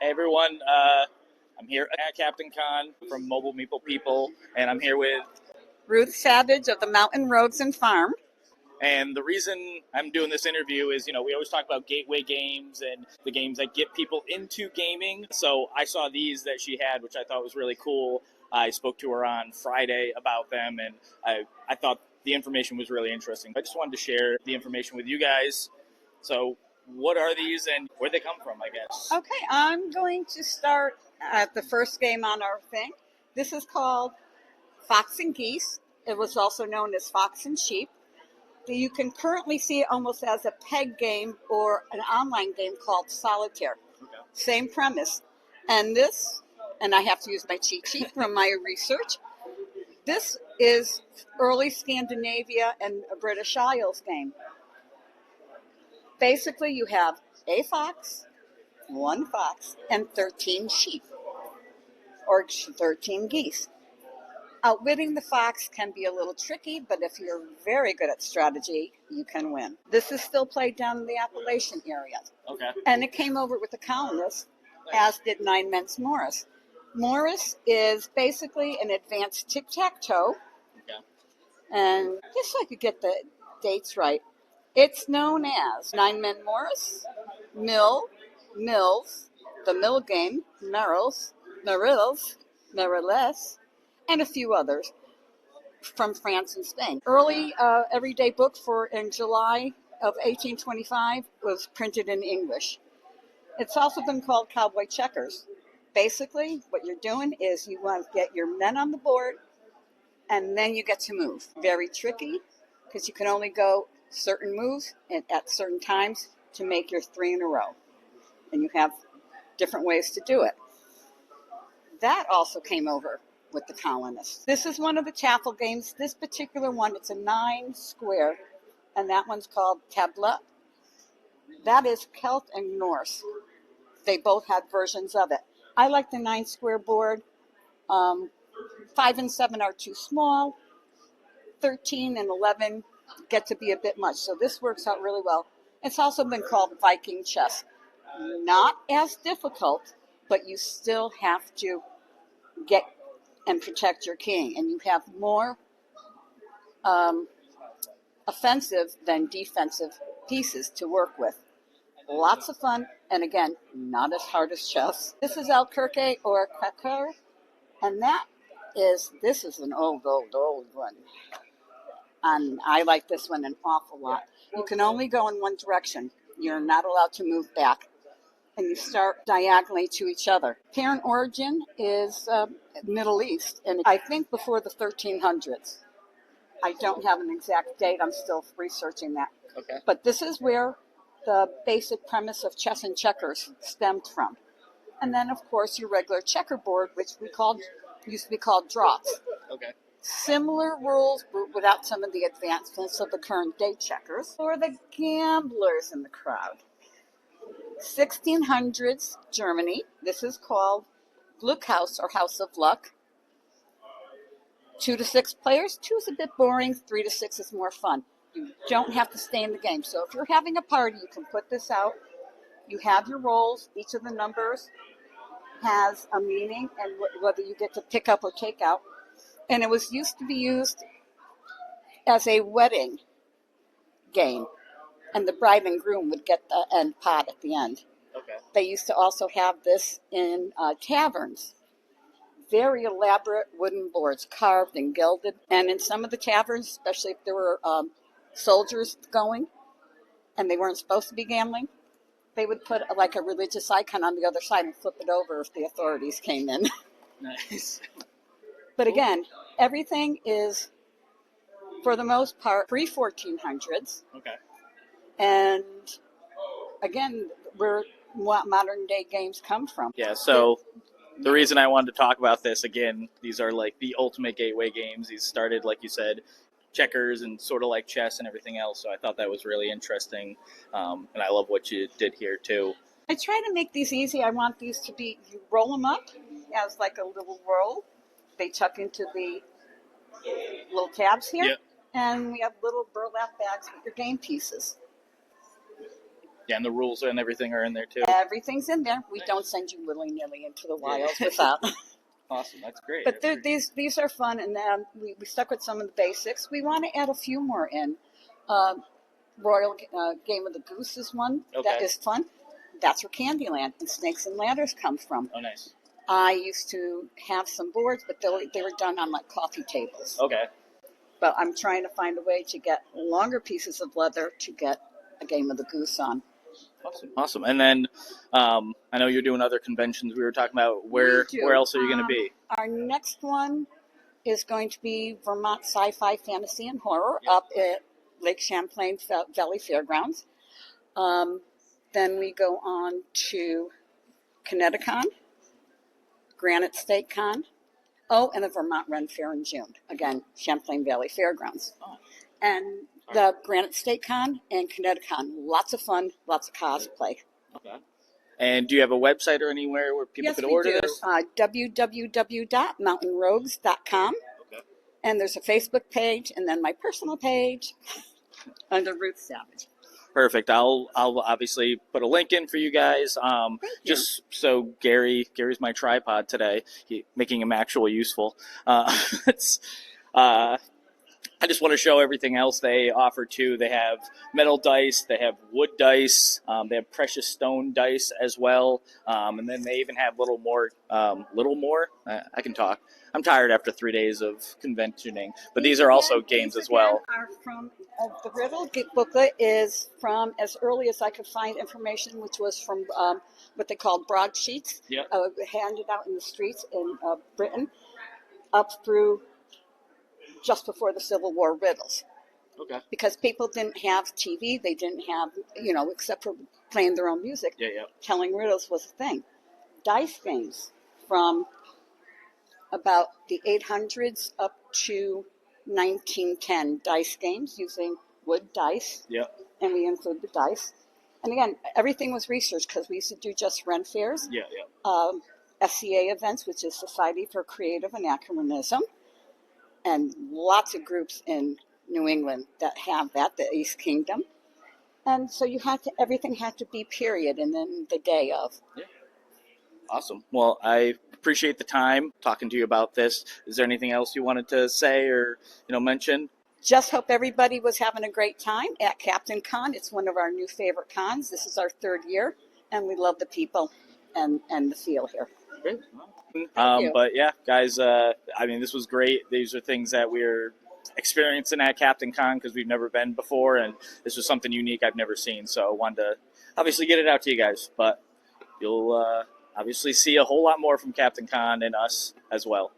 Hey everyone, I'm here at Captain Con from Mobile Meeple People, and I'm here with. Ruth Savage of the Mountain Roads and Farm. And the reason I'm doing this interview is, we always talk about gateway games and the games that get people into gaming. So I saw these that she had, which I thought was really cool. I spoke to her on Friday about them, and I thought the information was really interesting. I just wanted to share the information with you guys. So what are these and where they come from, I guess? Okay, I'm going to start at the first game on our thing. This is called Fox and Geese. It was also known as Fox and Sheep. You can currently see it almost as a peg game or an online game called Solitaire. Okay. Same premise. And this, and I have to use my cheat sheet from my research, this is early Scandinavia and a British Isles game. Basically, you have a fox, one fox, and 13 sheep, or 13 geese. Outwitting the fox can be a little tricky, but if you're very good at strategy, you can win. This is still played down in the Appalachian area. Okay. And it came over with the colonists, as did Nine Men's Morris. Morris is basically an advanced tic-tac-toe. Okay. And just so I could get the dates right, it's known as Nine Men Morris, Mills, the Mill Game, Merrills, Merilles, and a few others from France and Spain. Early everyday book in July of 1825 was printed in English. It's also been called Cowboy Checkers. Basically, what you're doing is you want to get your men on the board, and then you get to move. Very tricky, because you can only go certain moves at certain times to make your 3 in a row. And you have different ways to do it. That also came over with the colonists. This is one of the Chaffle games. This particular one, it's a 9 square, and that one's called Tabla. That is Celt and Norse. They both had versions of it. I like the 9 square board. 5 and 7 are too small. 13 and 11 get to be a bit much. So this works out really well. It's also been called Viking chess. Not as difficult, but you still have to get and protect your king. And you have more offensive than defensive pieces to work with. Lots of fun, and again, not as hard as chess. This is Alkirke or Quaker, and this is an old one. And I like this one an awful lot. You can only go in one direction. You're not allowed to move back. And you start diagonally to each other. Parent origin is Middle East, and I think before the 1300s. I don't have an exact date. I'm still researching that. Okay. But this is where the basic premise of chess and checkers stemmed from. And then, of course, your regular checkerboard, which used to be called draughts. Okay. Similar rules, but without some of the advancements of the current day checkers. For the gamblers in the crowd. 1600s Germany. This is called Glückhaus or House of Luck. 2 to 6 players. 2 is a bit boring. 3 to 6 is more fun. You don't have to stay in the game. So if you're having a party, you can put this out. You have your rolls. Each of the numbers has a meaning and whether you get to pick up or take out. And it was used to be used as a wedding game. And the bride and groom would get the end pot at the end. Okay. They used to also have this in taverns. Very elaborate wooden boards, carved and gilded. And in some of the taverns, especially if there were soldiers going and they weren't supposed to be gambling, they would put like a religious icon on the other side and flip it over if the authorities came in. Nice. But again, everything is, for the most part, pre-1400s. Okay. And again, where modern day games come from. Yeah, so the reason I wanted to talk about this, again, these are like the ultimate gateway games. These started, like you said, checkers and sort of like chess and everything else. So I thought that was really interesting. And I love what you did here too. I try to make these easy. I want these to be, you roll them up as like a little roll. They tuck into the little tabs here. Yep. And we have little burlap bags with your game pieces. Yeah, and the rules and everything are in there too. Everything's in there. We don't send you willy-nilly into the wilds without. Awesome, that's great. But these are fun, and we stuck with some of the basics. We want to add a few more in. Royal Game of the Goose is one that is fun. That's where Candyland and Snakes and Ladders come from. Oh, nice. I used to have some boards, but they were done on like coffee tables. Okay. But I'm trying to find a way to get longer pieces of leather to get a Game of the Goose on. Awesome. And then I know you're doing other conventions. We were talking about where else are you going to be? Our next one is going to be Vermont Sci-Fi, Fantasy, and Horror up at Lake Champlain Valley Fairgrounds. Then we go on to Connecticut, Granite State Con. Oh, and the Vermont Ren Fair in June. Again, Champlain Valley Fairgrounds. Oh. And the Granite State Con and Connecticut. Lots of fun, lots of cosplay. Okay. And do you have a website or anywhere where people could order this? www.mountainrogues.com. Okay. And there's a Facebook page and then my personal page under Ruth Savage. Perfect. I'll obviously put a link in for you guys. Just so Gary's my tripod today, making him actually useful. I just want to show everything else they offer too. They have metal dice, they have wood dice, they have precious stone dice as well, and then they even have little more. I can talk. I'm tired after 3 days of conventioning, but these are also games as well. Are from the riddle booklet is from as early as I could find information, which was from what they called broadsheets, handed out in the streets in Britain, up through just before the Civil War riddles. Okay. Because people didn't have TV, they didn't have, except for playing their own music. Telling riddles was a thing. Dice games from about the 800s up to 1910. Dice games using wood dice. And we include the dice. And again, everything was researched because we used to do just Ren fairs. SCA events, which is Society for Creative Anachronism. And lots of groups in New England that have that, the East Kingdom. And so everything had to be period and then the day of. Awesome. Well, I appreciate the time talking to you about this. Is there anything else you wanted to say or, mention? Just hope everybody was having a great time at Captain Con. It's one of our new favorite cons. This is our 3rd year, and we love the people and the feel here. Great. But yeah, guys, this was great. These are things that we're experiencing at Captain Con because we've never been before, and this was something unique I've never seen. So I wanted to obviously get it out to you guys, but you'll obviously see a whole lot more from Captain Con and us as well.